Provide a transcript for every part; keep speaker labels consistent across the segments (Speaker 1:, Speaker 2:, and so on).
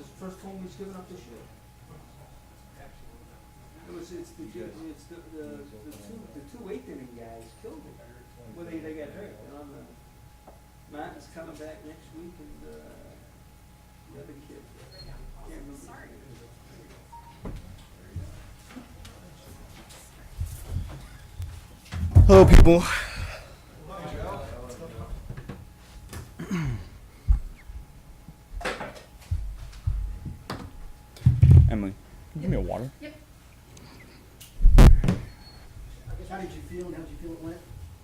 Speaker 1: his first home he's given up this year. It's the two eighth inning guys killed it when they got hurt. Matt is coming back next week, and the other kid, can't remember his name.
Speaker 2: Hello, people. Emily, can you give me a water?
Speaker 3: Yep.
Speaker 4: How did you feel, and how did you feel it went?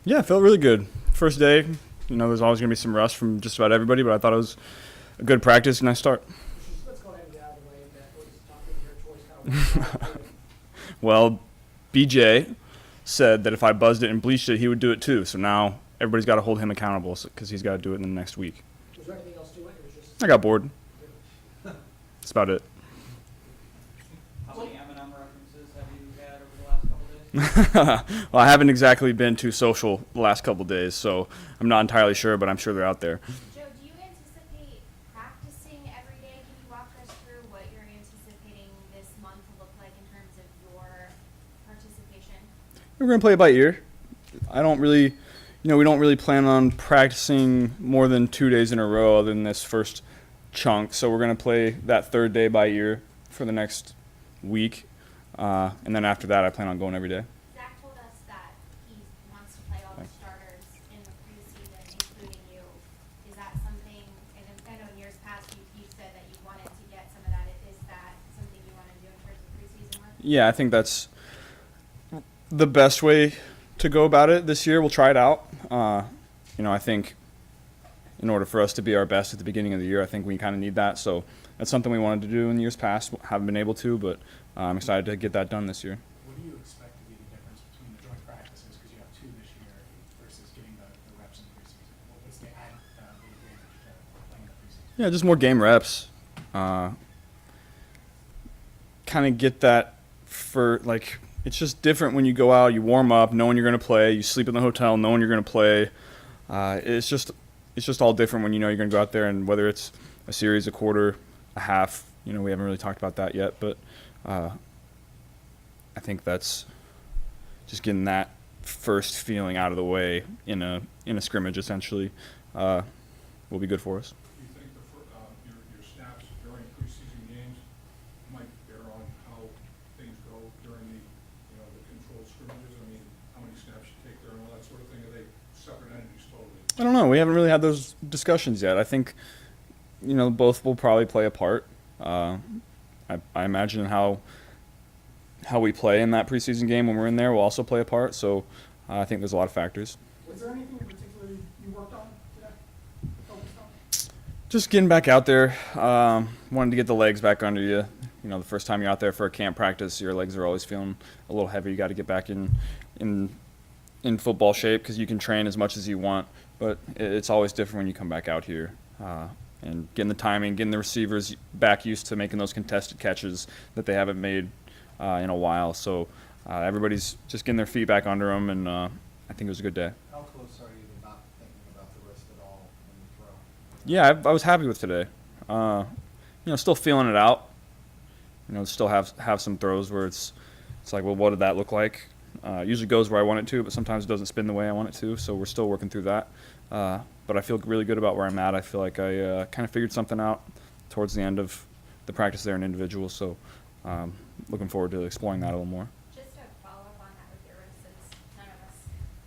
Speaker 2: Yeah, it felt really good. First day, there's always going to be some rust from just about everybody, but I thought it was a good practice, nice start.
Speaker 4: Let's go ahead and get out of the way. That was not your choice. How was it?
Speaker 2: Well, BJ said that if I buzzed it and bleached it, he would do it too. So now everybody's got to hold him accountable because he's got to do it in the next week.
Speaker 4: Was there anything else to it? Or was just...
Speaker 2: I got bored. That's about it.
Speaker 5: How many M&M references have you had over the last couple days?
Speaker 2: Well, I haven't exactly been too social the last couple days, so I'm not entirely sure, but I'm sure they're out there.
Speaker 3: Joe, do you anticipate practicing every day? Can you walk us through what you're anticipating this month to look like in terms of your participation?
Speaker 2: We're going to play it by ear. I don't really, we don't really plan on practicing more than 2 days in a row other than this first chunk. So we're going to play that third day by ear for the next week. And then after that, I plan on going every day.
Speaker 3: Zach told us that he wants to play all the starters in the preseason, including you. Is that something, and I know in years past you said that you wanted to get some of that. Is that something you want to do in terms of preseason work?
Speaker 2: Yeah, I think that's the best way to go about it this year. We'll try it out. I think in order for us to be our best at the beginning of the year, I think we kind of need that. So that's something we wanted to do in years past, haven't been able to, but I'm excited to get that done this year.
Speaker 6: What do you expect to be the difference between the joint practices, because you have 2 this year, versus getting the reps in preseason? What's the advantage to playing the preseason?
Speaker 2: Yeah, just more game reps. Kind of get that it's just different when you go out, you warm up, knowing you're going to play, you sleep in the hotel, knowing you're going to play. It's just all different when you know you're going to go out there, and whether it's a series, a quarter, a half, we haven't really talked about that yet, but I think that's just getting that first feeling out of the way in a scrimmage, essentially, will be good for us.
Speaker 7: Do you think your snaps during preseason games might bear on how things go during the controlled scrimmages? I mean, how many snaps you take there and all that sort of thing? Are they separate entities totally?
Speaker 2: I don't know. We haven't really had those discussions yet. I think, both will probably play a part. I imagine how we play in that preseason game when we're in there will also play a part. So I think there's a lot of factors.
Speaker 4: Was there anything in particular you worked on today? Focused on?
Speaker 2: Just getting back out there. Wanted to get the legs back under you. The first time you're out there for a camp practice, your legs are always feeling a little heavy. You got to get back in football shape because you can train as much as you want, but it's always different when you come back out here. And getting the timing, getting the receivers back used to making those contested catches that they haven't made in a while. So everybody's just getting their feet back under them, and I think it was a good day.
Speaker 6: How close are you to not thinking about the wrist at all when you throw?
Speaker 2: Yeah, I was happy with today. Still feeling it out. Still have some throws where it's like, well, what did that look like? Usually goes where I want it to, but sometimes it doesn't spin the way I want it to. So we're still working through that. But I feel really good about where I'm at. I feel like I kind of figured something out towards the end of the practice there in individuals. So looking forward to exploring that a little more.
Speaker 3: Just to follow up on that with your wrist, since none of us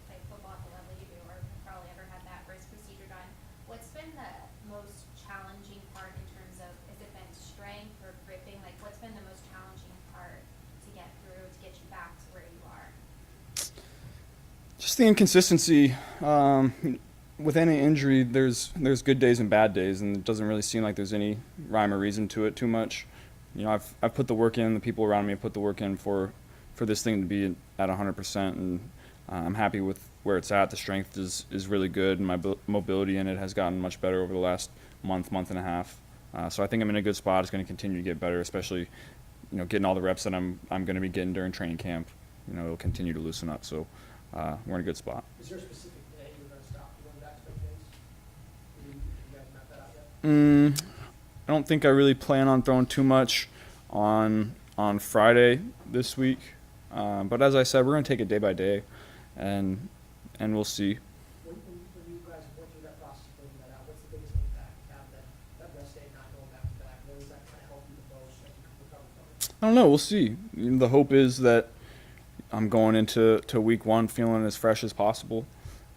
Speaker 3: play football at the level you do, or have probably ever had that wrist procedure done, what's been the most challenging part in terms of, has it been strength or gripping? Like, what's been the most challenging part to get through, to get you back to where you are?
Speaker 2: Just the inconsistency. With any injury, there's good days and bad days, and it doesn't really seem like there's any rhyme or reason to it too much. I've put the work in. The people around me have put the work in for this thing to be at 100%, and I'm happy with where it's at. The strength is really good, and my mobility in it has gotten much better over the last month and a half. So I think I'm in a good spot. It's going to continue to get better, especially getting all the reps that I'm going to be getting during training camp. It'll continue to loosen up. So we're in a good spot.
Speaker 4: Is there a specific day you're going to stop going back to the days? You guys map that out yet?
Speaker 2: don't think I really plan on throwing too much on Friday this week. But as I said, we're going to take it day by day, and we'll see.
Speaker 4: When you guys went through that process of figuring that out, what's the biggest impact to have that rest day not going back to back? What does that kind of help you the most as you recover from it?
Speaker 2: I don't know. We'll see. The hope is that I'm going into week 1 feeling as fresh as possible.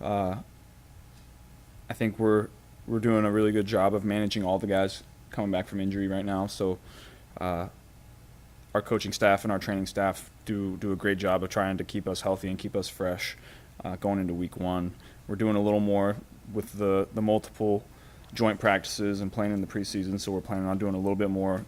Speaker 2: I think we're doing a really good job of managing all the guys coming back from injury right now. So our coaching staff and our training staff do a great job of trying to keep us healthy and keep us fresh going into week 1. We're doing a little more with the multiple joint practices and playing in the preseason, so we're planning on doing a little bit more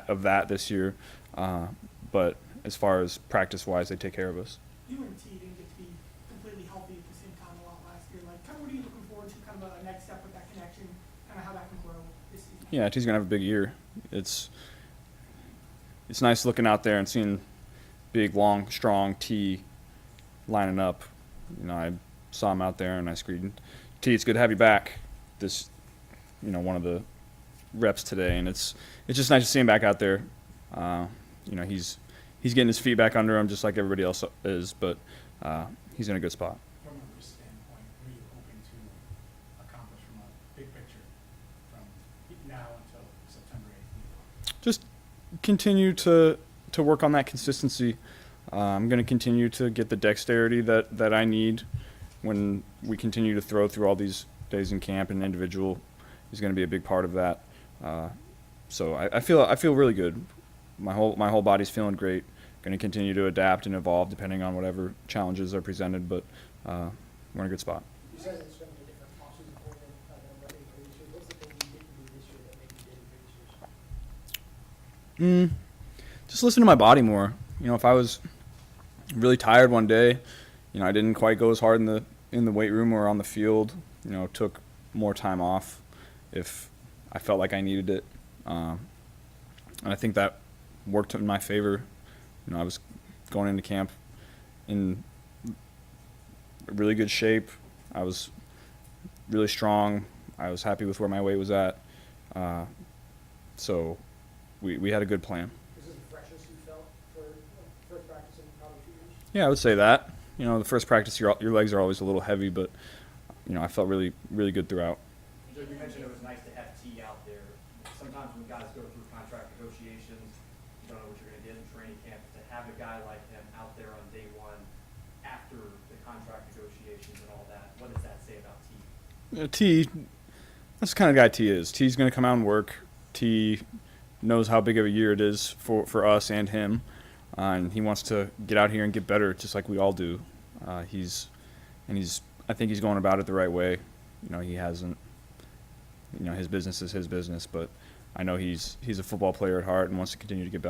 Speaker 2: of that this year. But as far as practice-wise, they take care of us.
Speaker 8: You and T didn't get to be completely healthy at the same time a lot last year. Like, kind of what are you looking forward to, kind of a next step with that connection, kind of how that can grow this season?
Speaker 2: Yeah, T's gonna have a big year. It's nice looking out there and seeing big, long, strong T lining up. You know, I saw him out there and I screamed, "T, it's good to have you back." This, one of the reps today, and it's just nice to see him back out there. He's getting his feet back under him just like everybody else is, but he's in a good spot.
Speaker 6: From a risk standpoint, what are you hoping to accomplish from a big picture from now until September 8th?
Speaker 2: Just continue to work on that consistency. I'm going to continue to get the dexterity that I need when we continue to throw through all these days in camp, and individual is going to be a big part of that. So I feel really good. My whole body's feeling great. Going to continue to adapt and evolve depending on whatever challenges are presented, but we're in a good spot.
Speaker 4: You said it's going to be a different offseason for you than what they did previous years. What's the thing you didn't do this year that maybe you did in previous years?
Speaker 2: Just listen to my body more. If I was really tired one day, I didn't quite go as hard in the weight room or on the field. Took more time off if I felt like I needed it, and I think that worked in my favor. I was going into camp in really good shape. I was really strong. I was happy with where my weight was at. So we had a good plan.
Speaker 4: This is the freshest you felt for first practice in probably 2 years?
Speaker 2: Yeah, I would say that. The first practice, your legs are always a little heavy, but I felt really, really good throughout.
Speaker 9: Joe, you mentioned it was nice to have T out there. Sometimes when guys go through contract negotiations, you don't know what you're going to get in training camp. To have a guy like him out there on day 1 after the contract negotiations and all that, what does that say about T?
Speaker 2: T, that's the kind of guy T is. T's going to come out and work. T knows how big of a year it is for us and him, and he wants to get out here and get better just like we all do. I think he's going about it the right way. He hasn't, his business is his business, but I know he's a football player at heart and wants to continue to get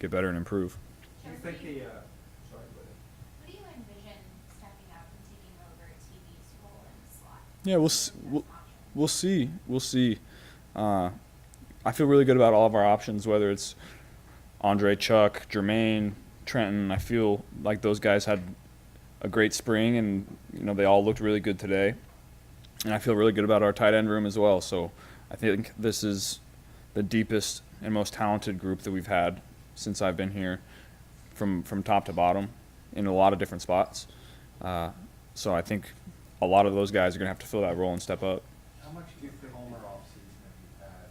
Speaker 2: better and improve.
Speaker 1: Do you think sorry, go ahead.
Speaker 3: What do you envision stepping up and taking over TV's role in the slot?
Speaker 2: Yeah, we'll see. I feel really good about all of our options, whether it's Andre, Chuck, Jermaine, Trenton. I feel like those guys had a great spring, and they all looked really good today. And I feel really good about our tight end room as well. So I think this is the deepest and most talented group that we've had since I've been here, from top to bottom, in a lot of different spots. So I think a lot of those guys are going to have to fill that role and step up.
Speaker 10: How much do you think Homer offseason have you had,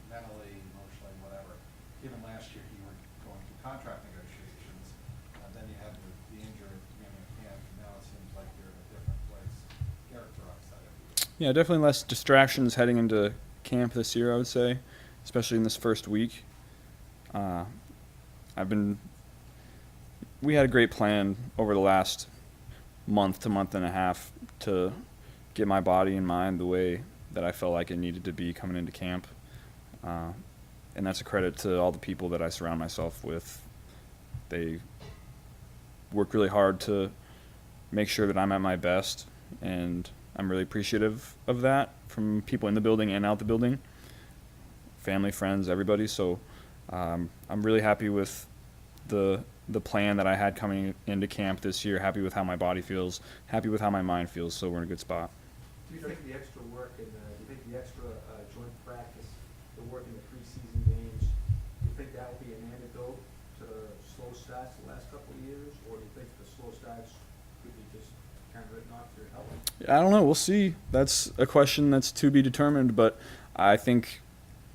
Speaker 10: mentally, emotionally, whatever? Given last year you were going through contract negotiations, and then you had the injury at the beginning of camp, and now it seems like you're in a different place. Characterize that every year.
Speaker 2: Yeah, definitely less distractions heading into camp this year, I would say, especially in this first week. We had a great plan over the last month to month and a half to get my body and mind the way that I felt like it needed to be coming into camp. And that's a credit to all the people that I surround myself with. They work really hard to make sure that I'm at my best, and I'm really appreciative of that from people in the building and out the building, family, friends, everybody. So I'm really happy with the plan that I had coming into camp this year, happy with how my body feels, happy with how my mind feels, so we're in a good spot.
Speaker 1: Do you think the extra work and do you think the extra joint practice
Speaker 11: the work in the preseason games, do you think that will be an antidote to the slow starts the last couple of years, or do you think the slow starts could be just kind of written off to your health?
Speaker 2: I don't know. We'll see. That's a question that's to be determined, but I think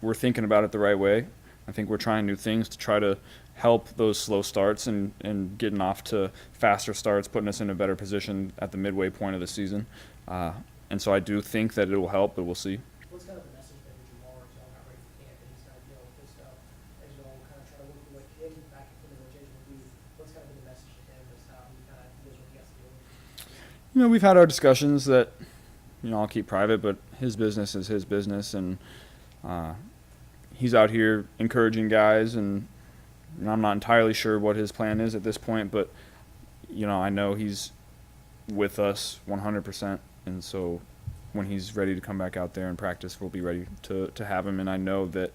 Speaker 2: we're thinking about it the right way. I think we're trying new things to try to help those slow starts and getting off to faster starts, putting us in a better position at the midway point of the season. And so I do think that it will help, but we'll see.
Speaker 4: What's kind of the message that Jamar is not ready for camp, and he's kind of dealing with this stuff, as you all kind of try to look at what him back in the rotation will do? What's kind of been the message to him as how he kind of deals with what he has to deal with?
Speaker 2: You know, we've had our discussions that, you know, I'll keep private, but his business is his business, and he's out here encouraging guys, and I'm not entirely sure what his plan is at this point, but, you know, I know he's with us 100%, and so when he's ready to come back out there and practice, we'll be ready to have him, and I know that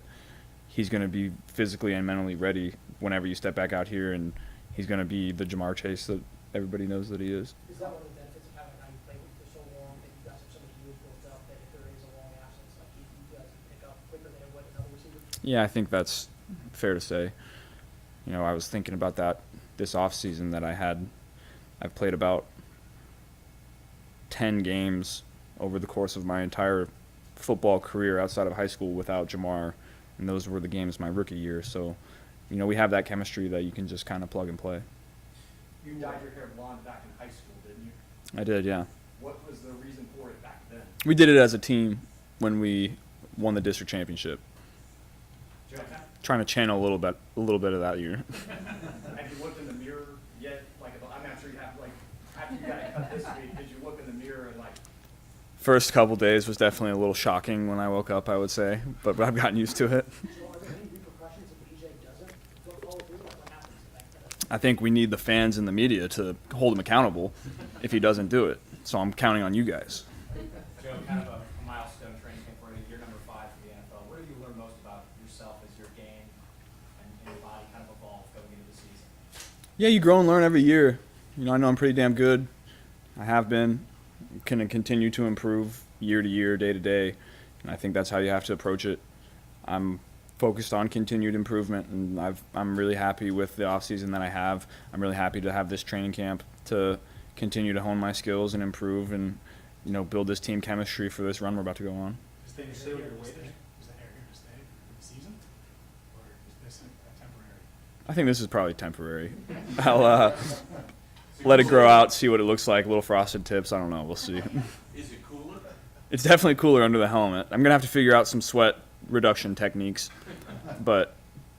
Speaker 2: he's going to be physically and mentally ready whenever you step back out here, and he's going to be the Jamar Chase that everybody knows that he is.
Speaker 4: Is that one of the benefits of having how you played with for so long, that you guys have so many years built up, that if there is a long absence, like you guys can pick up quicker than what another receiver?
Speaker 2: Yeah, I think that's fair to say. You know, I was thinking about that this offseason that I've played about 10 games over the course of my entire football career outside of high school without Jamar, and those were the games my rookie year. So, you know, we have that chemistry that you can just kind of plug and play.
Speaker 9: You dyed your hair blonde back in high school, didn't you?
Speaker 2: I did, yeah.
Speaker 9: What was the reason for it back then?
Speaker 2: We did it as a team when we won the district championship.
Speaker 9: Joe,
Speaker 2: Trying to channel a little bit of that year.
Speaker 9: have you looked in the mirror yet? Like, I'm not sure you have, like, after you got cut this week, did you look in the mirror and, like,
Speaker 2: First couple days was definitely a little shocking when I woke up, I would say, but I've gotten used to it.
Speaker 4: So are there any repercussions if BJ doesn't follow through? Like, what happens if that kind of?
Speaker 2: I think we need the fans and the media to hold him accountable if he doesn't do it. So I'm counting on you guys.
Speaker 5: Joe, kind of a milestone training camp for you. You're number 5 for the NFL. What have you learned most about yourself as your game and your body kind of evolved going into the season?
Speaker 2: Yeah, you grow and learn every year. You know I'm pretty damn good. I have been. Can continue to improve year to year, day to day, and I think that's how you have to approach it. I'm focused on continued improvement, and I'm really happy with the offseason that I have. I'm really happy to have this training camp to continue to hone my skills and improve and, you know, build this team chemistry for this run we're about to go on.
Speaker 6: Is the hair here to stay? Is the hair here to stay for the season? Or is this temporary?
Speaker 2: I think this is probably temporary. I'll let it grow out, see what it looks like, little frosted tips. I don't know. We'll see.
Speaker 11: Is it cooler?
Speaker 2: It's definitely cooler under the helmet. I'm going to have to figure out some sweat reduction techniques, but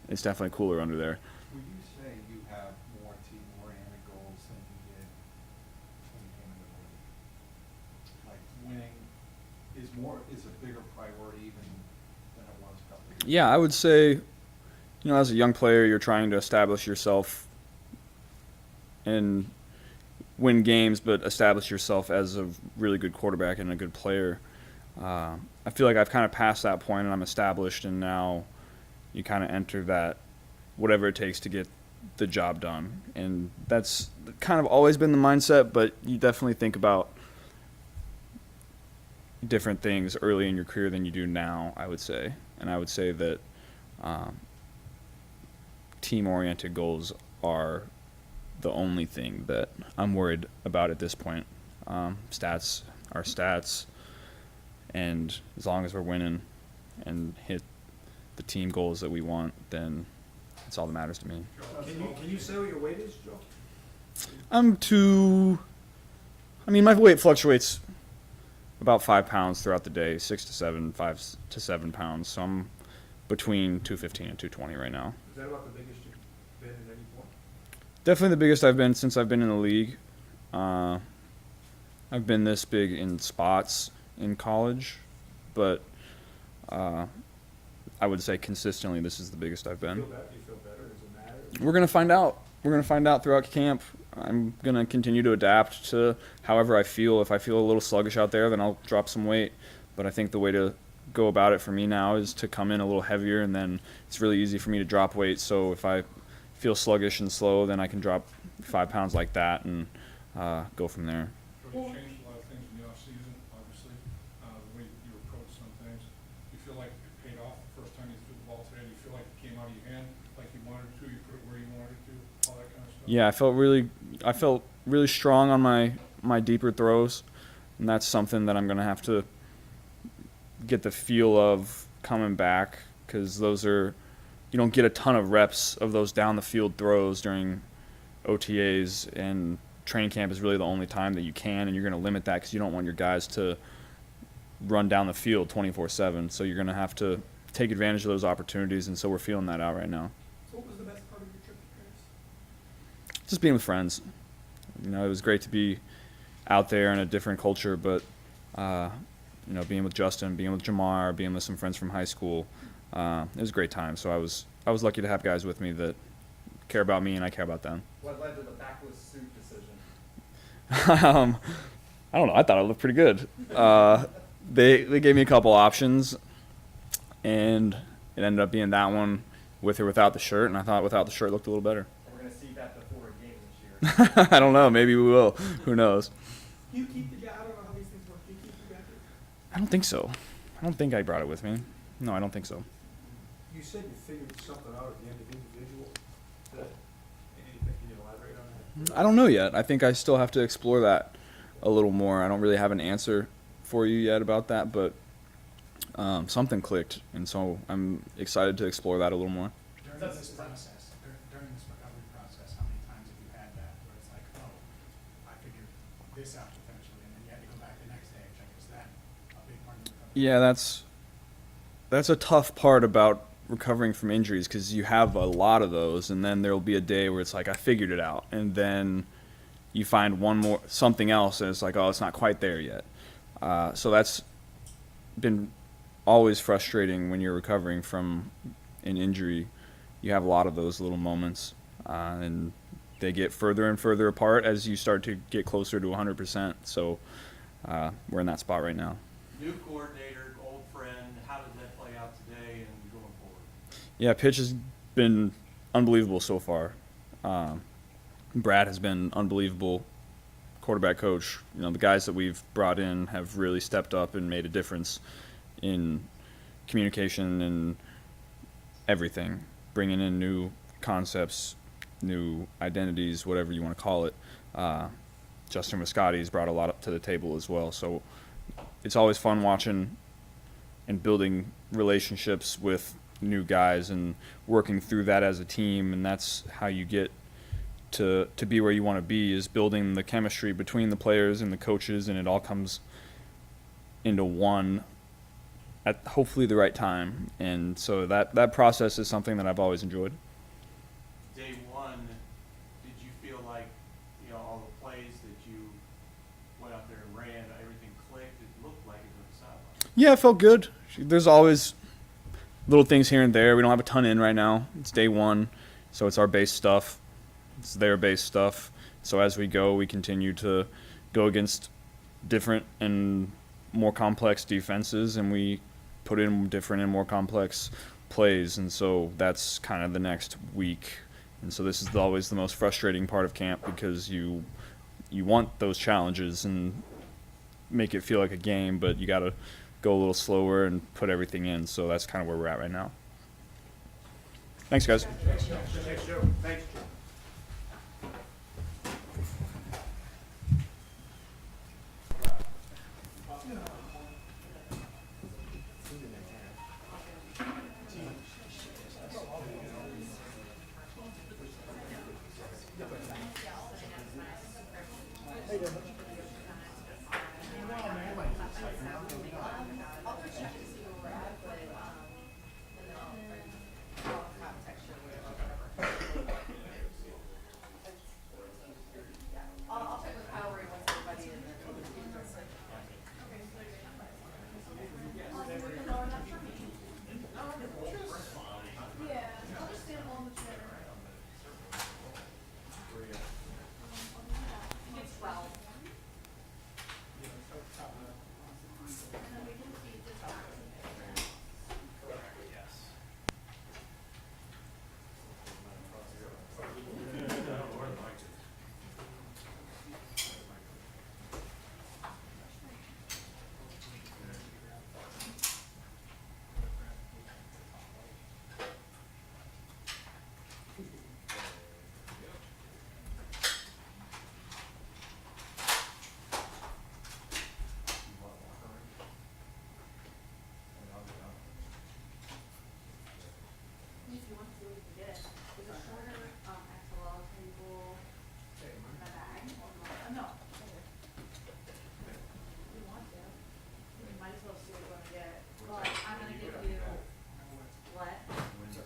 Speaker 2: it's definitely cooler under there.
Speaker 10: Would you say you have more team-oriented goals than you did when you came into the league? Like winning is a bigger priority even than it was a couple of years ago?
Speaker 2: Yeah, I would say, you know, as a young player, you're trying to establish yourself and win games, but establish yourself as a really good quarterback and a good player. I feel like I've kind of passed that point and I'm established, and now you kind of enter that whatever it takes to get the job done. And that's kind of always been the mindset, but you definitely think about different things early in your career than you do now, I would say. And I would say that team-oriented goals are the only thing that I'm worried about at this point. Stats are stats, and as long as we're winning and hit the team goals that we want, then that's all that matters to me.
Speaker 11: Can you say what your weight is, Joe?
Speaker 2: My weight fluctuates about 5 pounds throughout the day, 6 to 7, 5 to 7 pounds. So I'm between 215 and 220 right now.
Speaker 11: Is that about the biggest you've been at any point?
Speaker 2: Definitely the biggest I've been since I've been in the league. I've been this big in spots in college, but I would say consistently this is the biggest I've been.
Speaker 11: Do you feel better? Does it matter?
Speaker 2: We're going to find out. We're going to find out throughout camp. I'm going to continue to adapt to however I feel. If I feel a little sluggish out there, then I'll drop some weight. But I think the way to go about it for me now is to come in a little heavier, and then it's really easy for me to drop weight. So if I feel sluggish and slow, then I can drop 5 pounds like that and go from there.
Speaker 7: So you changed a lot of things in the offseason, obviously, the way you approach some things. Do you feel like it paid off the first time you threw the ball today? Do you feel like it came out of your hand like you wanted to, you put it where you wanted it to, all that kind of stuff?
Speaker 2: Yeah, I felt really strong on my deeper throws, and that's something that I'm gonna have to get the feel of coming back, because you don't get a ton of reps of those down the field throws during OTAs, and training camp is really the only time that you can, and you're going to limit that because you don't want your guys to run down the field 24/7. So you're going to have to take advantage of those opportunities, and so we're feeling that out right now.
Speaker 8: So what was the best part of your trip to Paris?
Speaker 2: Just being with friends. You know, it was great to be out there in a different culture, but you know, being with Justin, being with Jamar, being with some friends from high school, it was a great time. So I was lucky to have guys with me that care about me and I care about them.
Speaker 9: What led to the backless suit decision?
Speaker 2: I don't know. I thought it looked pretty good. They gave me a couple options, and it ended up being that one with or without the shirt, and I thought without the shirt looked a little better.
Speaker 9: We're going to see that before a game this year.
Speaker 2: I don't know. Maybe we will. Who knows?
Speaker 8: Do you keep the jacket? I don't know how these things work. Do you keep the jacket?
Speaker 2: I don't think so. I don't think I brought it with me. No, I don't think so.
Speaker 11: You said you figured something out at the end of individual. Anything, can you elaborate on that?
Speaker 2: I don't know yet. I think I still have to explore that a little more. I don't really have an answer for you yet about that, but something clicked, and so I'm excited to explore that a little more.
Speaker 6: During this process, during this recovery process, how many times have you had that where it's like, oh, I figured this out potentially, and then you had to go back the next day and check, is that a big part of the recovery?
Speaker 2: Yeah, that's a tough part about recovering from injuries, because you have a lot of those, and then there'll be a day where it's like, I figured it out, and then you find something else, and it's like, oh, it's not quite there yet. So that's been always frustrating when you're recovering from an injury. You have a lot of those little moments, and they get further and further apart as you start to get closer to 100%. So we're in that spot right now.
Speaker 11: New coordinator, old friend, how did that play out today and going forward?
Speaker 2: Yeah, pitch has been unbelievable so far. Brad has been unbelievable quarterback coach. You know, the guys that we've brought in have really stepped up and made a difference in communication and everything, bringing in new concepts, new identities, whatever you want to call it. Justin Muscati's brought a lot up to the table as well. So it's always fun watching and building relationships with new guys and working through that as a team, and that's how you get to be where you want to be, is building the chemistry between the players and the coaches, and it all comes into one at hopefully the right time. And so that process is something that I've always enjoyed.
Speaker 11: Day one, did you feel like, you know, all the plays that you went out there and ran, everything clicked? It looked like it was sideline.
Speaker 2: Yeah, it felt good. There's always little things here and there. We don't have a ton in right now. It's day one, so it's our base stuff. It's their base stuff. So as we go, we continue to go against different and more complex defenses, and we put in different and more complex plays. And so that's kind of the next week. And so this is always the most frustrating part of camp, because you want those challenges and make it feel like a game, but you got to go a little slower and put everything in. So that's kind of where we're at right now. Thanks, guys.
Speaker 11: Thanks, Joe. Thanks, Joe.